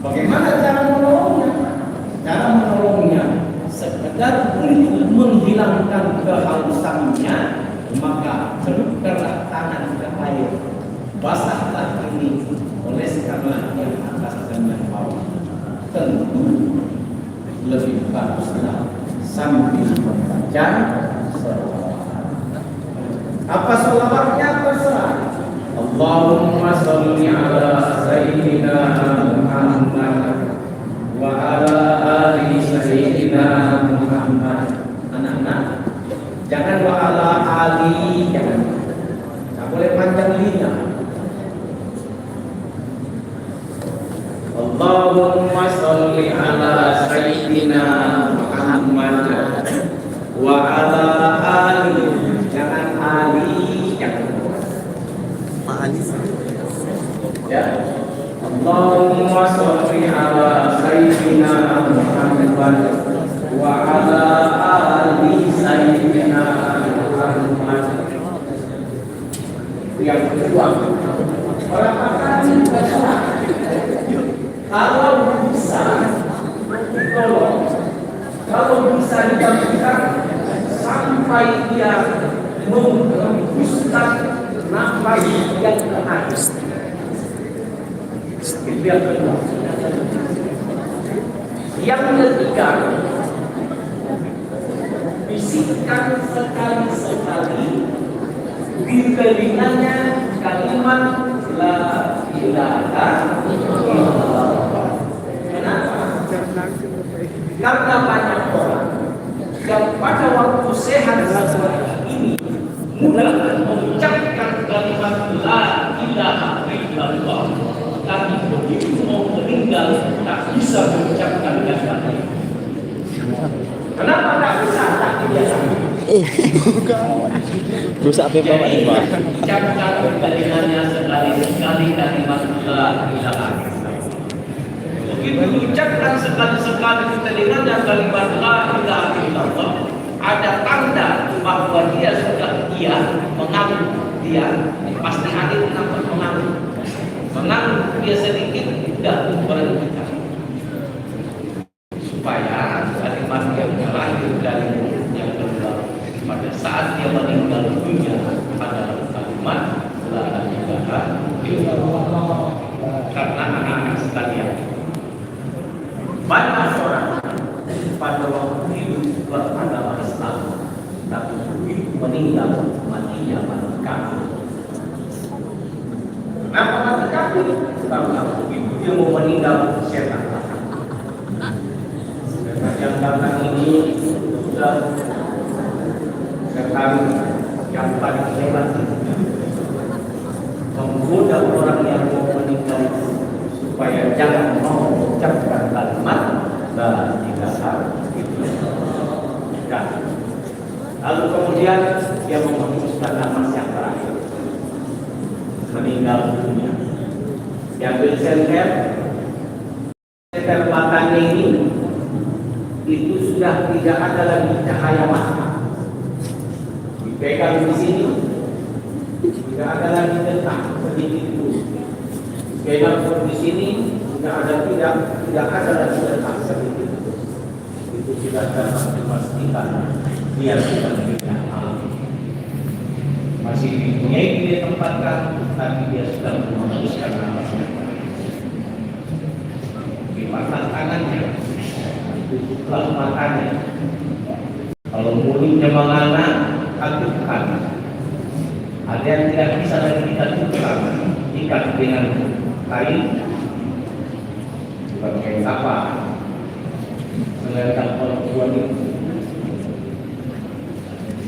Bagaimana cara menolongnya? Cara menolongnya sekedar untuk menghilangkan kehausannya, maka celupkanlah tangan ke air, basahlah ini, oleskanlah yang atas dan yang bawah. Tentu lebih baguslah sambil membaca selawat. Apa selawatnya? Terserah. Allahumma sholli ala sayyidina Muhammad wa ala ali sayyidina Muhammad. Anak-anak, jangan wa ala ali, jangan. Tak boleh panjang lidah. Allahumma sholli ala sayyidina Muhammad wa ala ali, jangan ali, jangan. Ya. Allahumma sholli ala sayyidina Muhammad wa ala ali sayyidina Muhammad. Yang kedua, perhatikan terserah. Kalau bisa ditolong, kalau bisa dilakukan sampai dia menghembuskan nafas yang terakhir. Itu yang kedua. Yang ketiga, bisikkan sekali-sekali di telinganya kalimat la ilaha illallah. Kenapa? Karena banyak orang yang pada waktu sehat seperti ini mudah mengucapkan kalimat la ilaha illallah, tapi begitu mau meninggal tak bisa mengucapkan kalimat itu. Kenapa tak bisa? Tak biasa. Rusak apa Pak? Jadi ucapkan kalimatnya sekali-sekali kalimat la ilaha illallah. Begitu diucapkan sekali-sekali di telinganya kalimat la ilaha illallah, ada tanda bahwa dia sudah mengangguk, dia pasti hadir nampak mengangguk dia sedikit tidak berhenti, supaya kalimat yang terakhir dari yang kedua pada saat dia meninggal dunia adalah kalimat la ilaha illallah. Karena anak-anak sekalian, banyak orang pada waktu hidup beragama Islam, tapi begitu meninggal matinya mati kafir. Kenapa mati kafir? Karena begitu dia mau meninggal setan. Yang datang ini sudah setan yang paling hebat, menggoda orang yang mau meninggal supaya jangan mau mengucapkan kalimat la ilaha illallah. Lalu kemudian dia menghembuskan nafas yang terakhir, meninggal dunia. Diambil senter matanya ini, itu sudah tidak ada lagi cahaya mata. Dipegang di sini, tidak ada lagi detak sedikit pun. Dipegang di sini, tidak ada lagi detak sedikit pun. Itu sudah dapat dipastikan dia sudah tidak alam. Masih di dunia ini ditempatkan, tapi dia sudah menghembuskan nafasnya. Dipasang tangannya, tutuplah matanya. Kalau mulutnya menganga, akutkan. Ada yang tidak bisa lagi kita tutup, ikat dengan kain, bukan kain apa, meletak perempuan itu,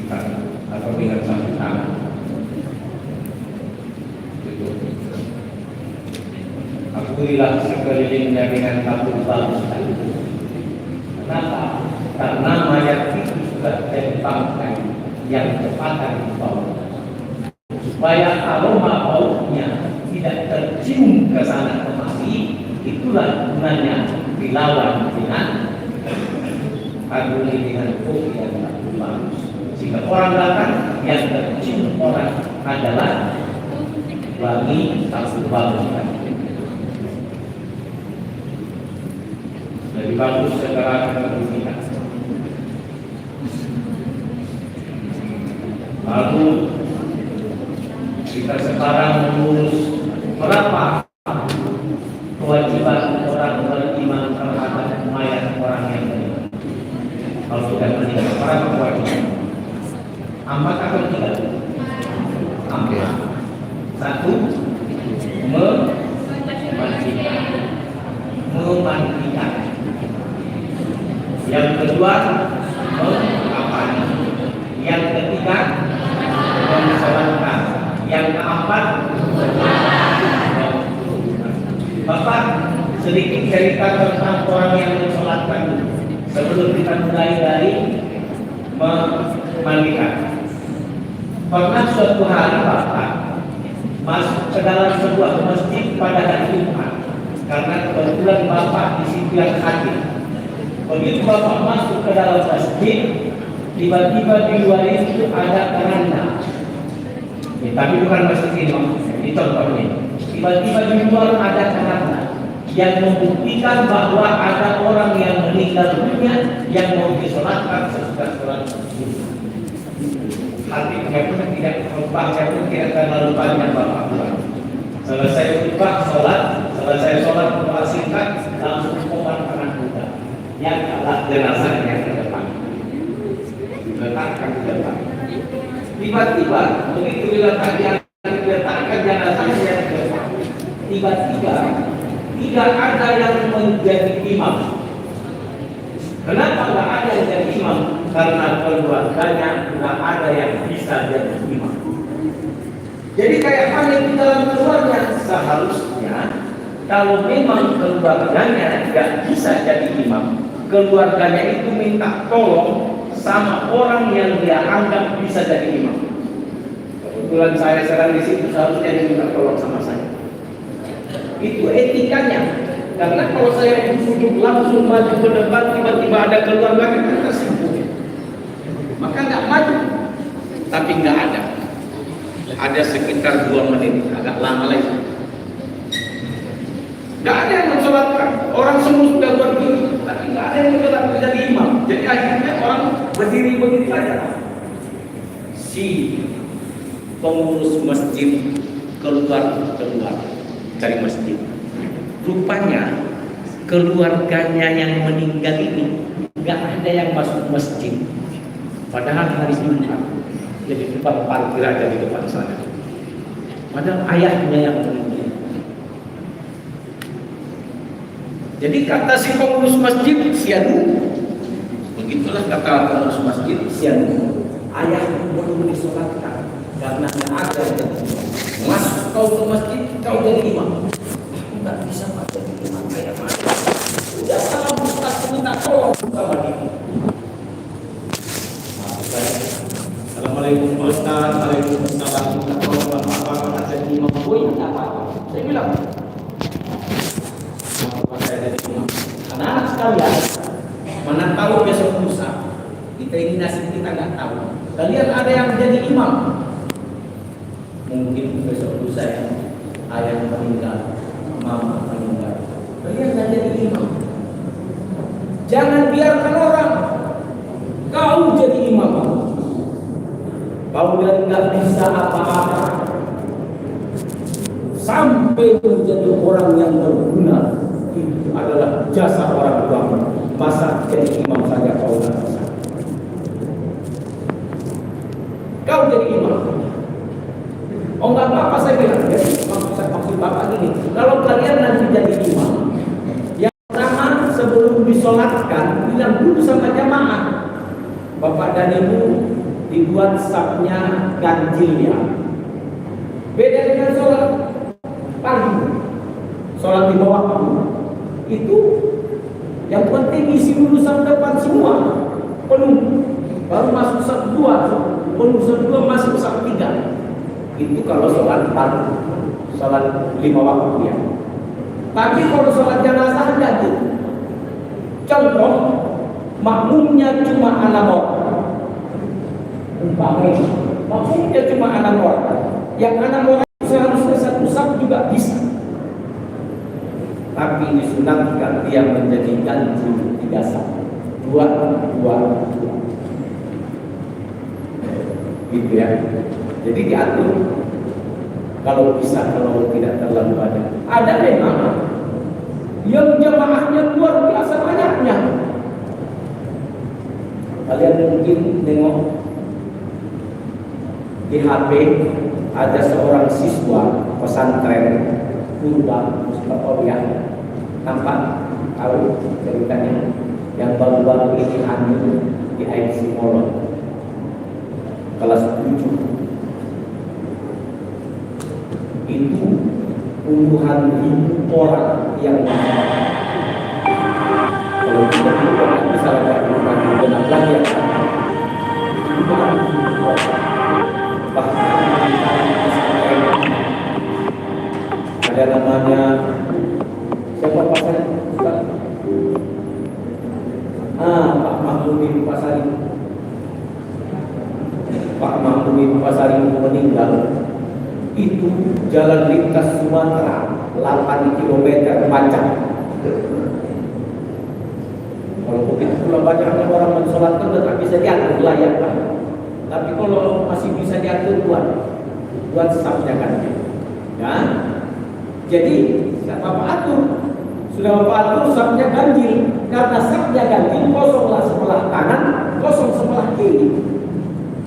ikat atau dengan satu tangan. Akuilah sekelilingnya dengan kabut bagus. Kenapa? Karena mayat itu sudah ditempatkan yang tepat di bawah, supaya aroma baunya tidak tercium ke sana kemari. Itulah gunanya dilawan dengan aduli dengan kopi yang tak bagus. Jika orang datang, yang tercium orang adalah wangi tak bagus. Jadi bagus segera kita. Lalu kita sekarang mengurus berapa kewajiban orang beriman terhadap mayat orang yang meninggal. Kalau sudah meninggal, berapa kewajiban? 4 atau 3? 4. 1, memandikan. Yang kedua, mengapani. Yang ketiga, mensolatkan. Yang keempat, Bapak sedikit cerita tentang orang yang mensolatkan sebelum kita mulai dari memandikan. Pernah suatu hari Bapak masuk ke dalam sebuah masjid pada hari Jumat, karena kebetulan Bapak di situ yang hadir. Begitu Bapak masuk ke dalam masjid, tiba-tiba di luar itu ada keranda. Tapi bukan masjid ini, ini contohnya. Tiba-tiba di luar ada keranda yang membuktikan bahwa ada orang yang meninggal dunia yang mau disolatkan sesudah sholat subuh. Hati saya pun tidak lupa, saya pun tidak terlalu panjang Bapak pulang. Selesai khutbah sholat, selesai sholat doa singkat, langsung pemakaman buddha yang alat jenazah yang ke depan, diletakkan di depan. Tiba-tiba begitu diletakkan jenazah yang ke depan, tiba-tiba tidak ada yang menjadi imam. Kenapa tidak ada yang jadi imam? Karena keluarganya tidak ada yang bisa jadi imam. Jadi kayak mana di dalam keluarga, seharusnya kalau memang keluarganya tidak bisa jadi imam, keluarganya itu minta tolong sama orang yang dia anggap bisa jadi imam. Kebetulan saya sekarang di situ, seharusnya dia minta tolong sama saya. Itu etikanya. Karena kalau saya duduk langsung maju ke depan, tiba-tiba ada keluarga kita tersibuk, maka nggak maju. Tapi nggak ada. Ada sekitar 2 menit, agak lama lagi. Nggak ada yang mensolatkan. Orang semua sudah berdiri, tapi nggak ada yang mensolatkan jadi imam. Jadi akhirnya orang berdiri begitu saja. Si pengurus masjid keluar dari masjid. Rupanya keluarganya yang meninggal ini nggak ada yang masuk masjid. Padahal hari Jumat, jadi depan parkir aja di depan sana. Padahal ayahnya yang meninggal. Jadi kata si pengurus masjid, sianu. Begitulah kata pengurus masjid, sianu. Ayah belum disolatkan karena nggak ada yang masuk kau ke masjid, kau jadi imam. Nggak bisa baca di imam kayak mana. Udah salam Ustaz minta tolong sama dia. Assalamualaikum Ustaz, waalaikumsalam. Tolong bapak ada di imam. Oh iya apa? Saya bilang. Bapak saya ada di imam. Anak-anak sekalian, mana tahu besok lusa. Kita ini nasib kita nggak tahu. Kalian ada yang jadi imam? Mungkin besok lusa ya. Ayah meninggal. Mama meninggal. Kalian nggak jadi imam. Jangan biarkan orang kau jadi imam. Kau dari nggak bisa apa-apa sampai menjadi orang yang berguna. Itu adalah jasa orang tua. Masa jadi imam saja kau nggak bisa. Kau jadi imam. Oh nggak apa-apa saya bilang. Maksud bapak ini, kalau kalian nanti jadi imam, yang pertama sebelum disolatkan, bilang dulu sama jamaah, bapak dan ibu dibuat sapnya ganjil ya. Beda dengan sholat pagi, sholat di bawah itu yang penting isi dulu sampai depan semua penuh, baru masuk sap 2, penuh sap 2 masuk sap 3. Itu kalau sholat pagi, sholat 5 waktu ya. Tapi kalau sholat jenazah enggak gitu. Contoh, makmumnya cuma 6 orang. Makmumnya cuma 6 orang. Yang 6 orang seharusnya satu saf juga bisa. tapi disunatkan dia menjadi ganjil 3 saf. 2, 2, 2. Gitu ya. Jadi diatur kalau bisa, kalau tidak terlalu banyak. Ada memang yang jamaahnya luar biasa banyaknya. Kalian mungkin tengok di HP ada seorang siswa pesantren Purba Mustaqoyah, nampak tahu ceritanya, yang baru-baru ini hamil di IC Molon kelas 7. Itu puluhan ribu orang yang kalau kita bisa benar lagi ya, puluhan ribu orang. Bahkan ada namanya siapa pasar? Pak Mahmudin Pasari. Pak Mahmudin Pasari meninggal. Itu jalan lintas Sumatera 8 km panjang. Kalau begitu pula banyaknya orang mensolatkan tetap bisa diatur layak. Tapi kalau masih bisa diatur buat safnya kan. Ya. Jadi Bapak atur. Sudah Bapak atur safnya ganjil. Karena safnya ganjil, kosonglah sebelah kanan, kosong sebelah kiri.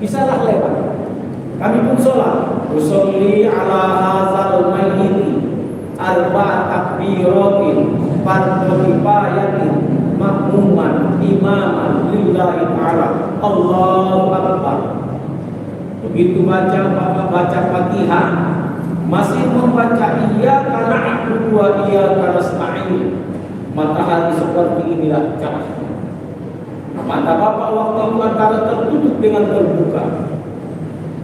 Bisalah lewat. Kami pun sholat. Usolli ala hazal mayyiti arba'a takbiratin fardu kifayatin makmuman imaman lillahi ta'ala. Allahu Akbar. Begitu baca Fatihah, masih membaca iyyaka na'budu wa iyyaka nasta'in. Matahari seperti inilah cerah. Mata Bapak waktu antara tertutup dengan terbuka.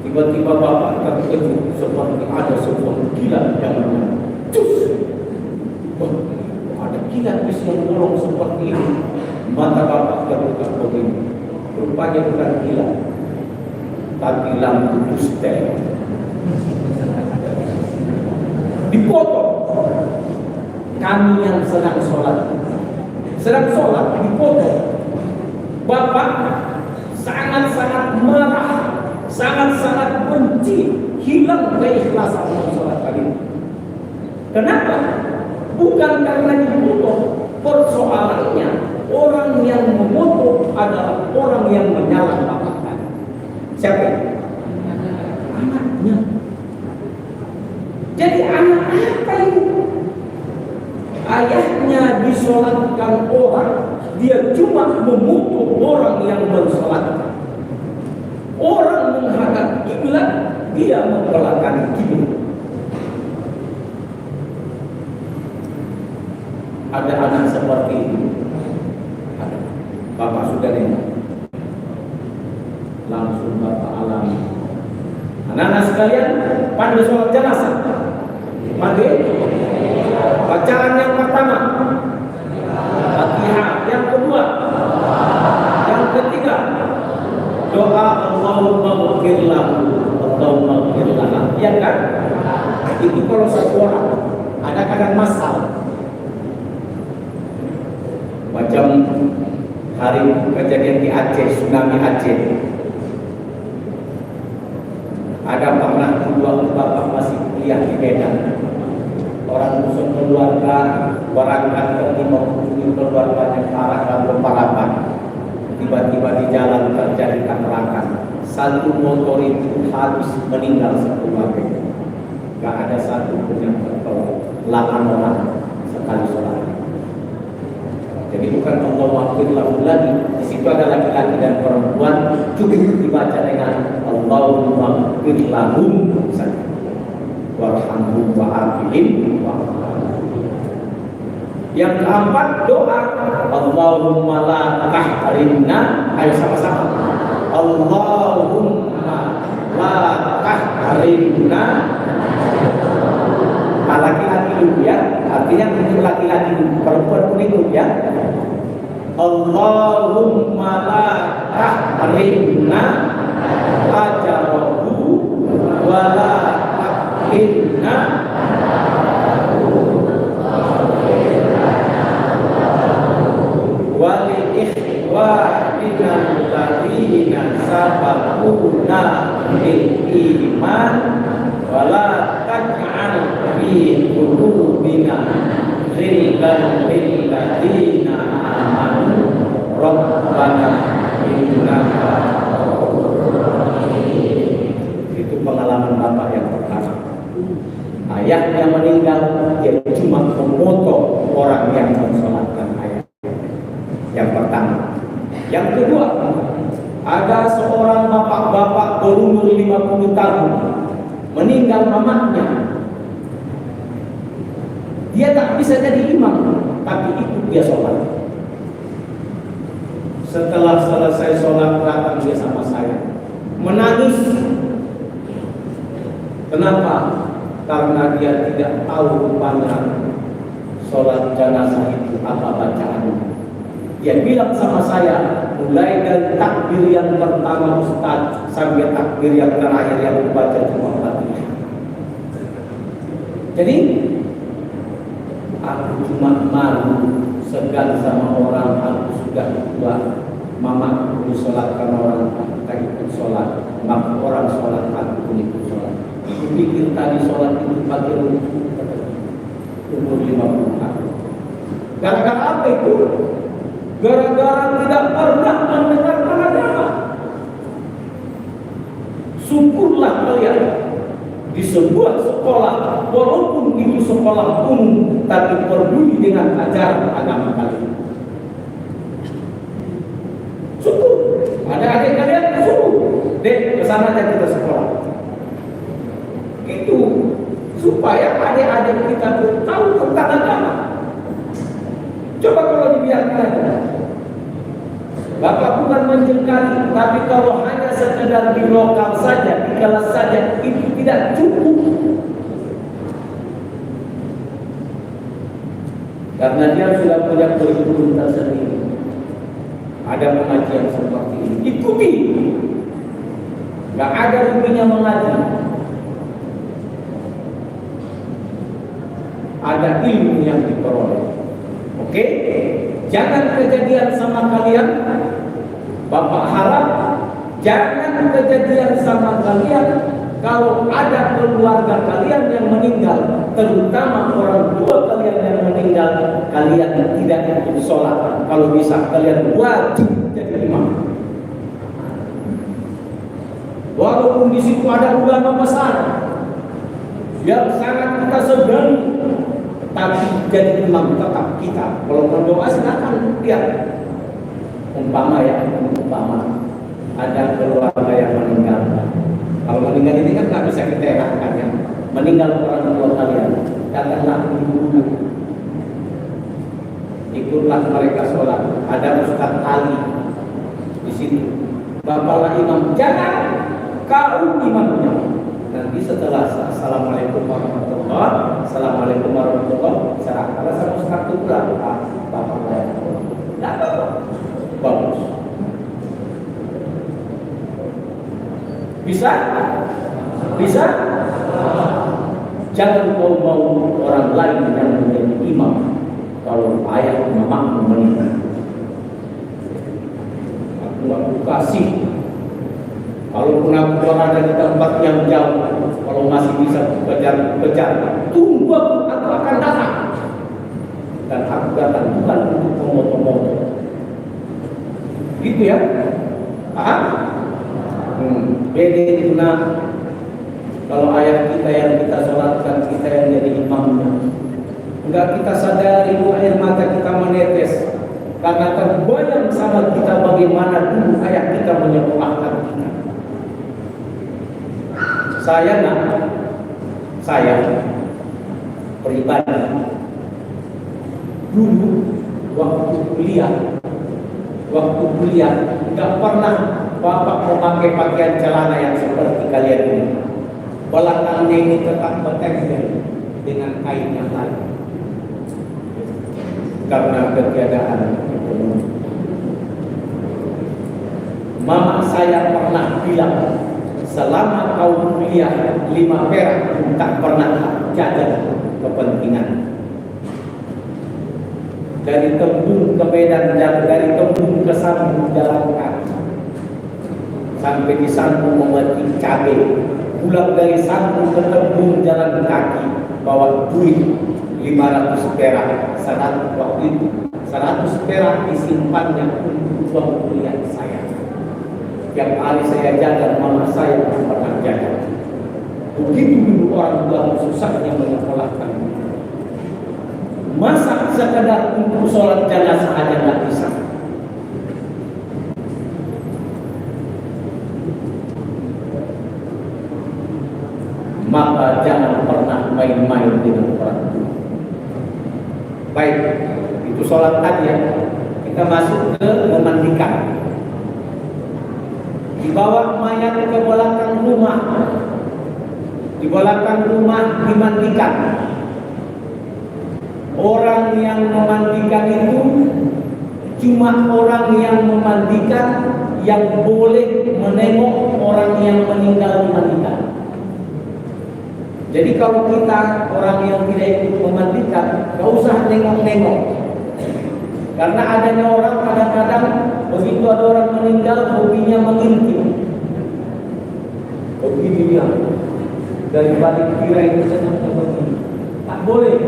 Tiba-tiba Bapak terkejut seperti ada sebuah kilat yang cus. Ada kilat yang bolong seperti ini. Mata Bapak terbuka begini. Rupanya bukan kilat, tapi lampu pustel. Dipotong. Kami yang sedang sholat dipotong. Bapak sangat-sangat marah, sangat-sangat benci, hilang keikhlasan sholat tadi. Kenapa? Bukan karena dipotong. Persoalannya orang yang memotong adalah orang yang menyalahpahamkan. Siapa? Anaknya. Jadi anak apa ini? Ayahnya disolatkan orang, dia cuma memutuk orang yang mensolatkan. Orang menghadap kiblat, dia membelakang kiblat. Ada anak seperti itu. Ada. Bapak sudah dengar. Langsung Bapak alami. Anak-anak sekalian, pada sholat jenazah. Mari. Bacaan yang pertama Fatihah, yang kedua, yang ketiga doa Allahumma ighfir lahu, Allahumma ighfir lana. Ya kan? Itu kalau satu orang. Ada kadang masal. Macam hari kejadian di Aceh, tsunami Aceh. Ada pernah dua bapak masih kuliah di Medan. Orang musuh keluarga berangkat pergi mengunjungi keluarga yang parah dan berparapan. Tiba-tiba di jalan terjadi tabrakan. Satu motor itu habis, meninggal satu bapak. Gak ada satu pun yang tertolong. 8 orang sekali sholat. Jadi bukan Allah maghfir lahu lagi. Di situ ada laki-laki dan perempuan, cukup dibaca dengan Allahumma ighfir lahum saja. Warhamhum wa'afihim. Yang keempat doa Allahumma la tahrimna. Ayo sama-sama. Allahumma la tahrimna. Laki-laki dulu ya. Artinya itu laki-laki dulu. Perempuan pun itu ya. Allahumma la tahrimna ajarahu wa la inna wa minal ladzina sabaquna bil iman wa la taj'al fi qulubina ghillan lil ladzina amanu rabbana innaka itu pengalaman bapak yang pertama. Ayahnya meninggal, dia cuma memotong orang yang mensolatkan ayah. Yang pertama. Yang kedua, ada seorang bapak-bapak berumur 50 tahun meninggal mamanya. Dia tak bisa jadi imam, tapi ikut dia sholat. Setelah selesai sholat, datang dia sama saya, menangis. Kenapa? Karena dia tidak tahu rupanya sholat jenazah itu apa bacaannya. Dia bilang sama saya, mulai dari takbir yang pertama Ustaz sampai takbir yang terakhir yang dibaca cuma Fatihah. Jadi aku cuma malu segan sama orang, aku sudah tua, mama aku disolatkan orang, aku tak ikut sholat, maka orang sholat aku pun ikut sholat. Aku pikir tadi sholat itu pakai umur 50 tahun. Gara-gara apa itu? Gara-gara tidak pernah mendengarkan agama. Syukurlah kalian di sebuah sekolah, walaupun itu sekolah umum, tapi peduli dengan ajaran agama kalian. Syukur. Ada adik kalian syukur. Dek, kesana aja kita sekolah. Itu supaya adik-adik kita tahu tentang agama. Coba kalau dibiarkan, Bapak bukan menjengkali, tapi kalau hanya sekedar di lokal saja, di kelas saja, itu tidak cukup. Karena dia sudah punya kurikulum tersendiri. Ada pengajian seperti ini, ikuti. Gak ada ruginya mengaji. Ada ilmu yang diperoleh. Oke? Jangan kejadian sama kalian. Bapak harap jangan kejadian sama kalian kalau ada keluarga kalian yang meninggal, terutama orang tua kalian yang meninggal, kalian tidak ikut sholat. Kalau bisa kalian wajib jadi imam. Walaupun di situ ada ulama besar yang sangat kita segani, tapi jadi imam tetap kita. Kalau berdoa silakan lihat. Umpama ada keluarga yang meninggal. Kalau meninggal ini kan nggak bisa kita elakkan ya. Meninggal orang tua kalian, datanglah dulu. Ikutlah mereka sholat. Ada Ustaz Ali di situ. Bapaklah imam. Jangan kau imamnya. Nanti setelah assalamualaikum warahmatullahi, assalamualaikum warahmatullahi, serahkanlah sama Ustaz itu pulang. Bapak saya, tidak apa-apa, bagus. Bisa? Bisa? Jangan kau mau orang lain yang menjadi imam kalau ayah mama meninggal. Aku kasih. Kalaupun aku berada di tempat yang jauh, kalau masih bisa kejar, tunggu aku akan datang. Dan aku datang bukan untuk memotong-motong. Gitu ya? Paham? Beda itu kalau ayah kita yang kita sholatkan, kita yang jadi imamnya, enggak kita sadari air mata kita menetes karena terbayang sama kita bagaimana dulu ayah kita menyekolahkan kita. Saya pribadi dulu waktu kuliah nggak pernah bapak memakai pakaian celana yang seperti kalian ini. Belakangnya ini tetap bertekstil dengan kain yang lain karena ketiadaan ekonomi. Mama saya pernah bilang, selama kau kuliah 5 perak tak pernah jaga kepentingan. dari Tembung ke Medan, dari Tembung ke Sambung jalan kaki, sampai di Sambung memetik cabai, pulang dari Sambung ke Tembung jalan kaki, bawa duit 500 perak, 100 waktu itu 100 perak disimpannya untuk uang kuliah saya. Tiap hari saya jaga, mama saya belum pernah jaga. Begitu dulu orang tua susahnya menyekolahkan. Masa sekedar untuk sholat jenazah aja nggak bisa. Maka jangan pernah main-main dengan orang tua. Baik, itu sholat tadi ya. Kita masuk ke memandikan. Dibawa mayat ke belakang rumah. Di belakang rumah dimandikan. Orang yang memandikan itu cuma orang yang memandikan yang boleh menengok orang yang meninggal dimandikan. Jadi kalau kita orang yang tidak ikut memandikan, gak usah nengok-nengok. Karena adanya orang kadang-kadang begitu ada orang meninggal, hobinya mengintip. Begini dia, dari balik tirai itu senang begini. Tak boleh.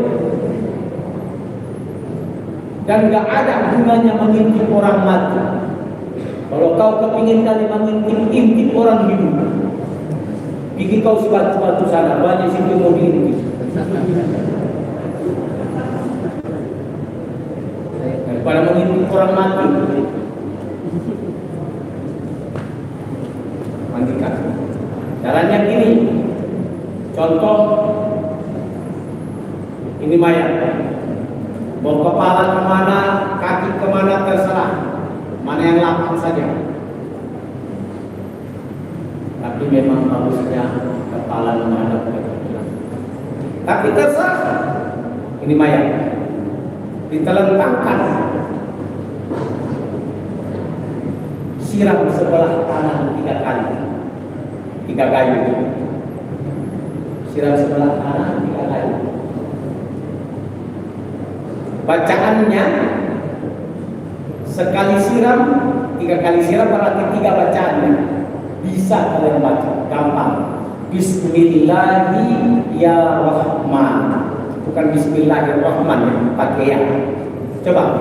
Dan gak ada gunanya mengintip orang mati. Kalau kau kepingin kali mengintip, intip orang hidup. Bikin kau sebatu-batu sana, banyak situ mau diintip. Daripada mengintip orang mati. Mandikan. Caranya gini. Contoh, ini mayat. Mau kepala kemana, kaki kemana terserah. Mana yang lapang saja. Tapi memang bagusnya kepala menghadap ke kiblat. Tapi terserah. Ini mayat. Ditelentangkan. Siram sebelah kanan 3 kali. 3 kali. Siram sebelah kanan 3 kali. Bacaannya sekali siram, 3 kali siram berarti 3 bacaannya. Bisa kalian baca, gampang. Bismillahirrahmanirrahim. Bukan Bismillahirrahmanirrahim, pakai ya. Coba.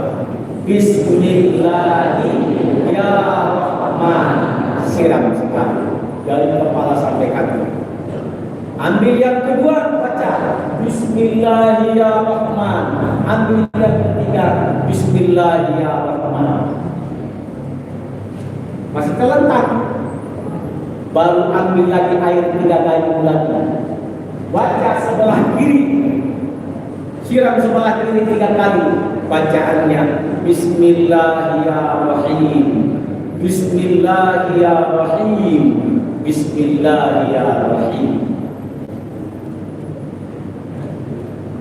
Bismillahirrahmanirrahim. Siram sekali dari kepala sampai kaki. Ambil yang kedua, baca Bismillahirrahmanirrahim. Ambil yang ketiga, Bismillahirrahmanirrahim. Masih terlentang. Baru ambil lagi air 3 kali lagi. Baca sebelah kiri. Siram sebelah kiri 3 kali. Bacaannya Bismillahirrahmanirrahim. Bismillahirrahmanirrahim. Bismillahirrahmanirrahim.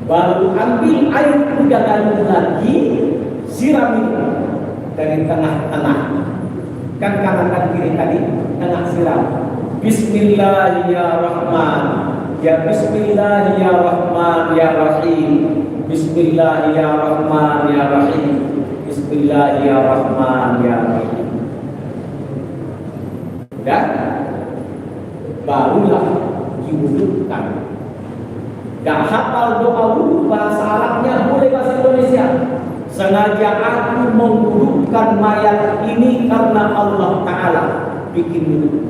Baru ambil air 3 kali lagi, siram itu dari tengah-tengah. Kan kanan dan kiri tadi, tengah siram. Bismillahirrahmanirrahim. Ya Bismillahirrahmanirrahim. Bismillahirrahmanirrahim. Bismillahirrahmanirrahim. Dan barulah diwudukkan. Gak hafal doa wudhu, bahasa Arabnya boleh bahasa Indonesia. Sengaja aku mengudukkan mayat ini karena Allah Ta'ala bikin wudhu.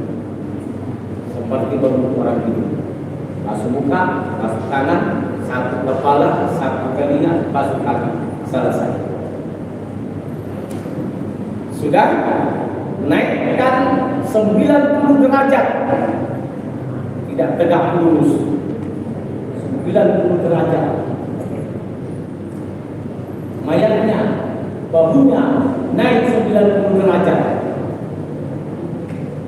Seperti berwudhu orang hidup. Basuh muka, basuh tangan, satu kepala, satu telinga, basuh kaki. Selesai. Sudah naikkan 90 derajat. Tidak tegak lurus. 90 derajat. Mayatnya, bahunya naik 90 derajat.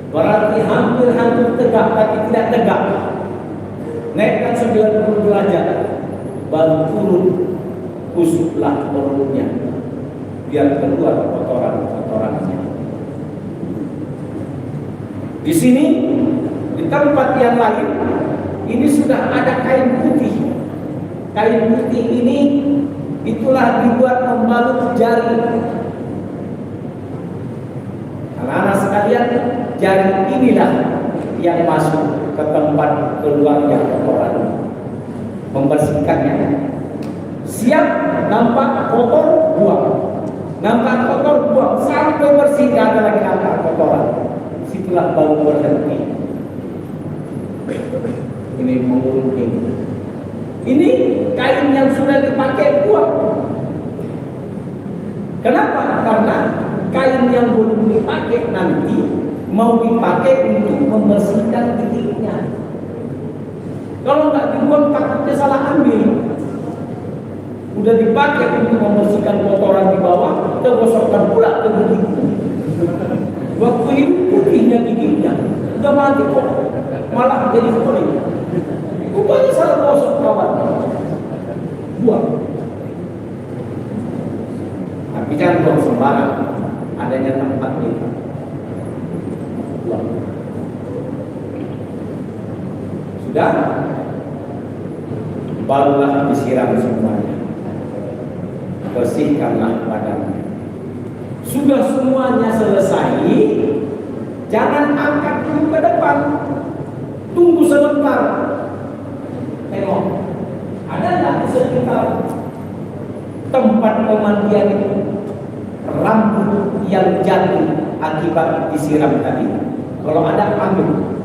Berarti hampir tegak, tapi tidak tegak. Naikkan 90 derajat. Baru turun, kusuplah perutnya. Biar keluar kotoran-kotorannya. Di sini, di tempat yang lain, ini sudah ada kain putih. Kain putih ini itulah dibuat membalut jari. Anak-anak sekalian, jari inilah yang masuk ke tempat keluarnya kotoran, membersihkannya. Siap nampak kotor, buang. Nampak kotor, buang. Sampai bersih, tidak ada lagi nampak kotoran. Situlah baru berhenti. Ini menggunting. Ini kain yang sudah dipakai, buang. Kenapa? Karena kain yang belum dipakai nanti mau dipakai untuk membersihkan giginya. Kalau nggak dibuang takutnya salah ambil. Udah dipakai untuk membersihkan kotoran di bawah, kita gosokkan pula ke gigi. Waktu itu putihnya giginya udah mati kok, malah jadi kuning. Rupanya salah gosok kawan, buang. Tapi jangan buang sembarang, adanya tempat itu. Buang. Sudah, barulah disiram semuanya. Bersihkanlah badannya. Sudah semuanya selesai, jangan angkat dulu ke depan. Tunggu sebentar. Tengok, ada nggak di sekitar tempat pemandian itu rambut yang jatuh akibat disiram tadi? Kalau ada, ambil,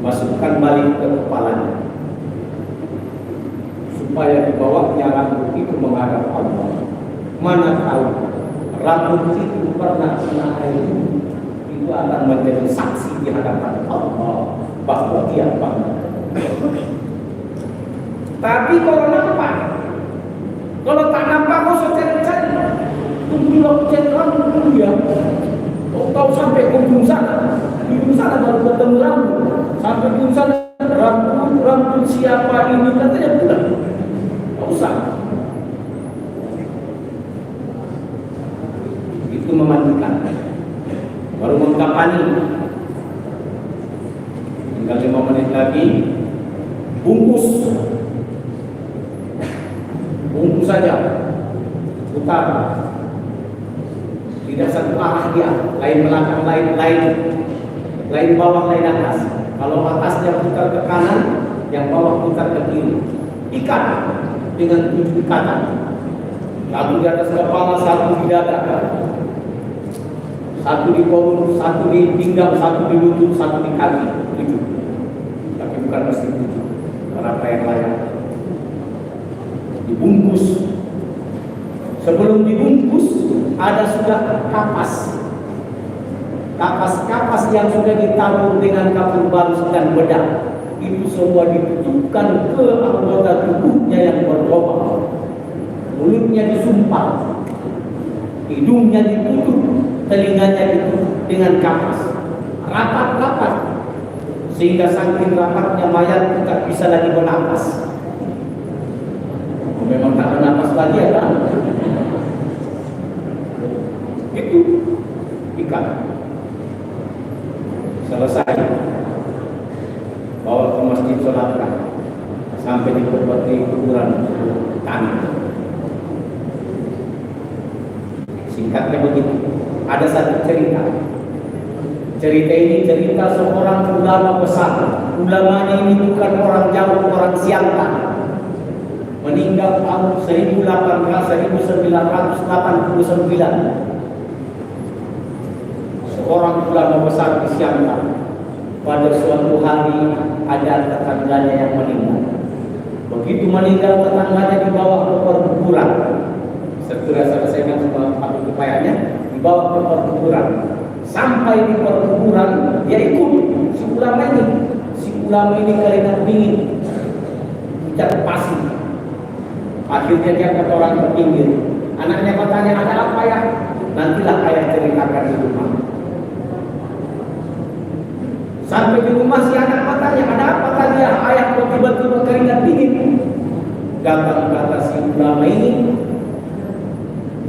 masukkan balik ke kepalanya, supaya di bawahnya rambut itu menghadap Allah. Mana tahu rambut itu pernah kena air itu akan menjadi saksi di hadapan Allah bahwa dia bangga. Tapi kalau nampak, kalau tak nampak, kau cari-cari, tunggu cek rambut dulu ya. Kau sampai ujung sana, di ujung sana baru ketemu rambut. Sampai ujung sana rambut siapa ini katanya pulang. Tak usah. Itu memandikan. Baru mengkapani. Tinggal 5 menit lagi. Bungkus saja. Putar. Tidak satu arah dia. Lain belakang, lain bawah, lain atas. Kalau atasnya putar ke kanan, yang bawah putar ke kiri. Ikat dengan 7 ikatan. Satu di atas kepala, satu di dada, satu di pohon, satu di pinggang, satu di lutut, satu di kaki. 7. Tapi bukan mesti 7. Berapa yang layak? Dibungkus. Sebelum dibungkus ada sudah kapas. Kapas-kapas yang sudah ditabur dengan kapur bagus dan bedak. Itu semua ditutupkan ke anggota tubuhnya yang berlubang. Mulutnya disumpal, hidungnya ditutup, telinganya ditutup dengan kapas. Rapat-rapat, sehingga saking rapatnya mayat tidak bisa lagi bernapas. Memang tak bernapas lagi ya kan? Itu ikan. Selesai, bawa ke masjid sholatkan sampai di kuburan tanah. Singkatnya begitu. Ada satu cerita. Cerita ini cerita seorang ulama besar. Ulamanya ini bukan orang jauh, orang Siantar. Meninggal tahun 1989. Seorang ulama besar di Siantar. Pada suatu hari ada tetangganya yang meninggal. Begitu meninggal, tetangganya dibawa ke perkuburan. Setelah selesaikan semua upayanya, dibawa ke perkuburan. Sampai di perkuburan, dia ikut si ulama ini. Si ulama ini keringat dingin, ucap pasir. Akhirnya dia kata orang berpinggir. Anaknya bertanya, ada apa ya? Nantilah ayah ceritakan di rumah. Sampai di rumah si anak bertanya, ada apa tadi ya? Ayah kok tiba-tiba keringat dingin? Kata si ulama ini,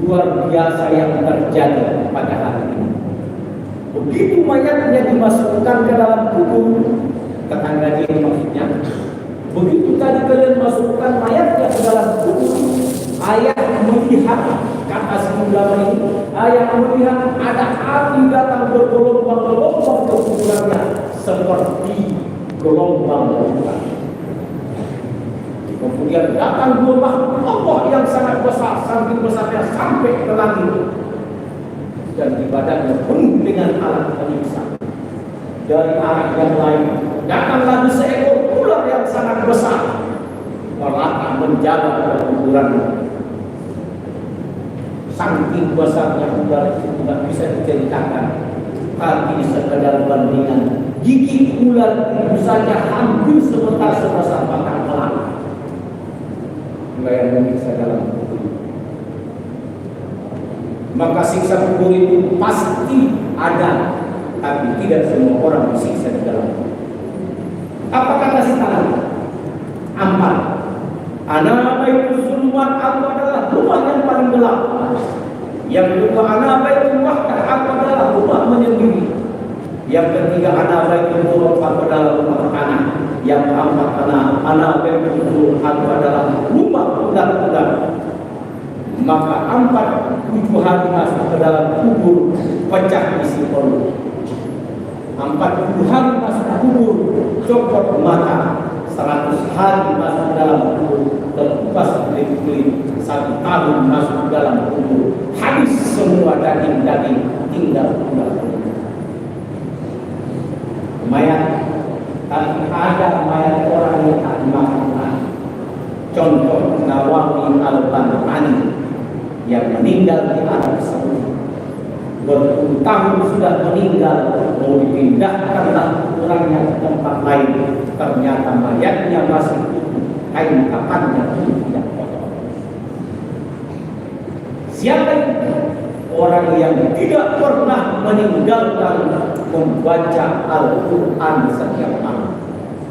luar biasa yang terjadi pada hari ini. Begitu mayatnya dimasukkan ke dalam kubur, tetangga dia maksudnya, begitu tadi kalian masukkan mayatnya ke dalam kubur, ayah melihat, kata si ulama ini, ayah melihat ada api datang bergelombang-gelombang ke kuburannya seperti gelombang lautan. Kemudian datang dua makhluk Allah yang sangat besar, saking besarnya sampai ke langit, dan di badannya penuh dengan alat penyiksa. Dari arah yang lain datang lagi seekor ular yang sangat besar, melata menjaga kuburan. Saking besarnya ular itu tidak bisa diceritakan, tapi sekedar bandingan gigi ular itu saja hampir sebentar sebesar batang kelapa yang menyiksa dalam kubur. Maka siksa kubur itu pasti ada, tapi tidak semua orang disiksa di dalam kubur. Apa kata si tangan? Ampat. Ana baitul zulumat, aku adalah rumah yang paling gelap. Yang kedua, ana baitul wahdah, aku adalah rumah menyendiri. Yang ketiga, ana baitul murad, aku adalah rumah tanah. Yang keempat, ana baitul zul, aku adalah rumah budak-budak. Maka 47 hari masuk ke dalam kubur, pecah isi perut. 40 hari masuk kubur, copot mata. 100 hari masuk dalam kubur, terkupas kulit-kulit. 1 tahun masuk dalam kubur, habis semua daging-daging, tinggal tulang. Mayat, tapi ada mayat orang yang tak dimakan. Contoh Nawawi Al-Banani yang meninggal di Arab Saudi. Berpuluh tahun sudah meninggal, mau dipindahkanlah orangnya ke tempat lain, ternyata mayatnya masih utuh, kain kafannya pun tidak kotor. Siapa itu? Orang yang tidak pernah meninggalkan membaca Al-Quran setiap malam.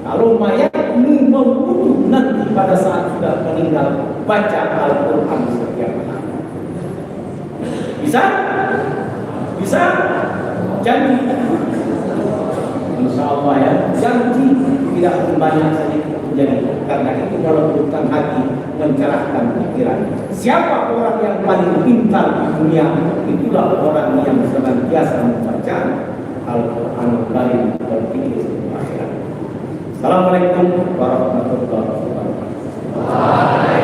Kalau mayatmu mau utuh nanti pada saat sudah meninggal, baca Al-Quran setiap malam. Bisa? Bisa? Janji. Insya Allah ya, janji tidak banyak saja terjadi. Karena itu kalau bukan hati mencerahkan pikiran. Siapa orang yang paling pintar di dunia? Itulah orang yang senantiasa membaca Al-Quran Al-Karim berpikir akhirat. Assalamualaikum warahmatullahi wabarakatuh.